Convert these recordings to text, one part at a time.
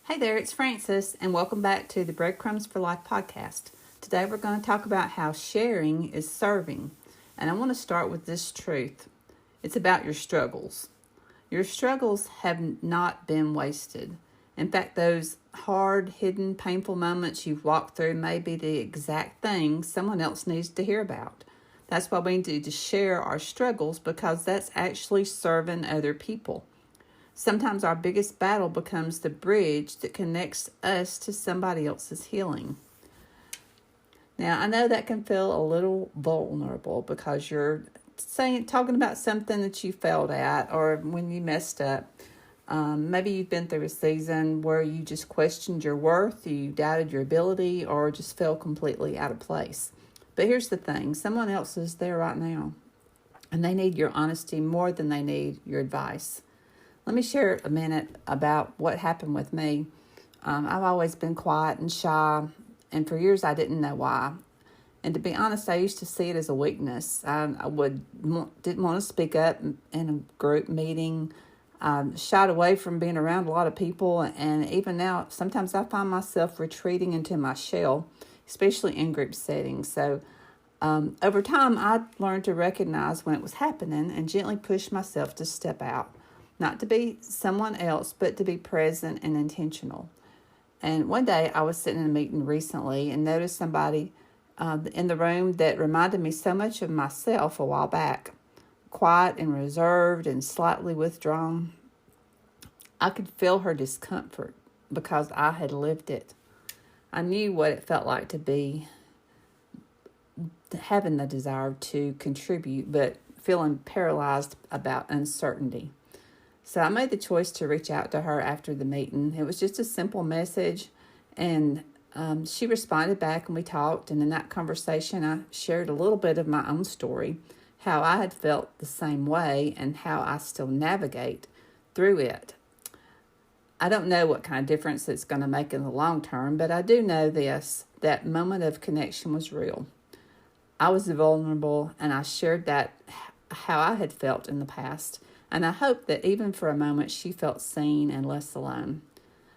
Hey there, it's Frances, and welcome back to the Breadcrumbs for Life podcast. Today we're going to talk about how sharing is serving, and I want to start with this truth. It's about your struggles. Your struggles have not been wasted. In fact, those hard, hidden, painful moments you've walked through may be the exact thing someone else needs to hear about. That's why we need to share our struggles, because that's actually serving other people. Sometimes our biggest battle becomes the bridge that connects us to somebody else's healing. Now, I know that can feel a little vulnerable because you're talking about something that you failed at or when you messed up. Maybe you've been through a season where you just questioned your worth, you doubted your ability, or just felt completely out of place. But here's the thing, someone else is there right now, and they need your honesty more than they need your advice. Let me share a minute about what happened with me. I've always been quiet and shy, and for years I didn't know why. And to be honest, I used to see it as a weakness. Didn't want to speak up in a group meeting. Shied away from being around a lot of people, and even now, sometimes I find myself retreating into my shell, especially in group settings. So over time, I learned to recognize when it was happening and gently push myself to step out. Not to be someone else, but to be present and intentional. And one day I was sitting in a meeting recently and noticed somebody in the room that reminded me so much of myself a while back. Quiet and reserved and slightly withdrawn. I could feel her discomfort because I had lived it. I knew what it felt like to be having the desire to contribute, but feeling paralyzed about uncertainty. So I made the choice to reach out to her after the meeting. It was just a simple message, and she responded back, and we talked. And in that conversation, I shared a little bit of my own story, how I had felt the same way and how I still navigate through it. I don't know what kind of difference it's going to make in the long term, but I do know this, that moment of connection was real. I was vulnerable, and I shared that how I had felt in the past. And I hope that even for a moment, she felt seen and less alone.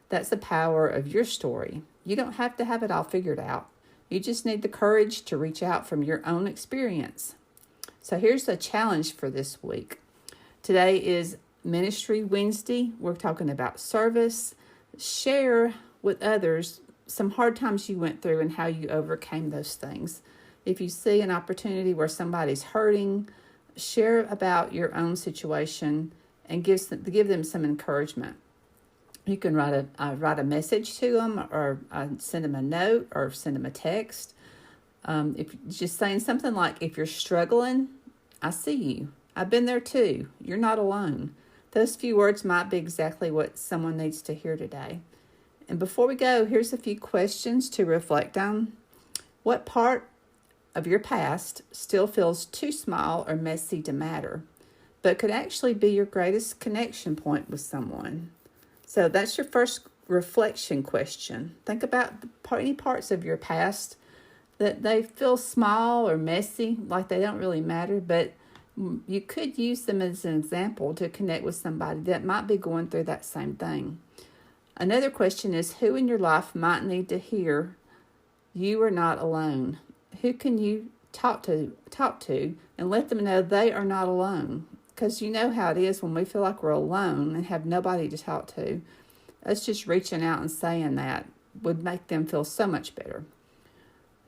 That's the power of your story. You don't have to have it all figured out. You just need the courage to reach out from your own experience. So here's the challenge for this week. Today is Ministry Wednesday. We're talking about service. Share with others some hard times you went through and how you overcame those things. If you see an opportunity where somebody's hurting, share about your own situation and give them some encouragement. You can write a message to them, or send them a note, or send them a text. If just saying something like, "If you're struggling, I see you. I've been there too. You're not alone." Those few words might be exactly what someone needs to hear today. And before we go, here's a few questions to reflect on. What part of your past still feels too small or messy to matter, but could actually be your greatest connection point with someone? So that's your first reflection question. Think about any parts of your past that they feel small or messy, like they don't really matter, but you could use them as an example to connect with somebody that might be going through that same thing. Another question is, who in your life might need to hear you are not alone? Who can you talk to and let them know they are not alone? Because you know how it is when we feel like we're alone and have nobody to talk to. Us just reaching out and saying that would make them feel so much better.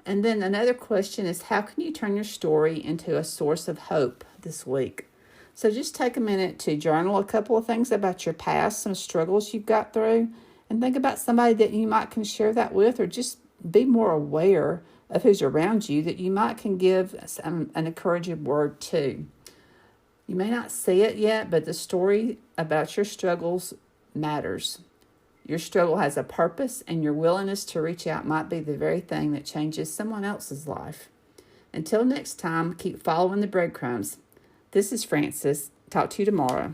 And then another question is, how can you turn your story into a source of hope this week? So just take a minute to journal a couple of things about your past, some struggles you've got through, and think about somebody that you might can share that with, or just be more aware of who's around you that you might can give an encouraging word to. You may not see it yet, but the story about your struggles matters. Your struggle has a purpose, and your willingness to reach out might be the very thing that changes someone else's life. Until next time, keep following the breadcrumbs. This is Frances. Talk to you tomorrow.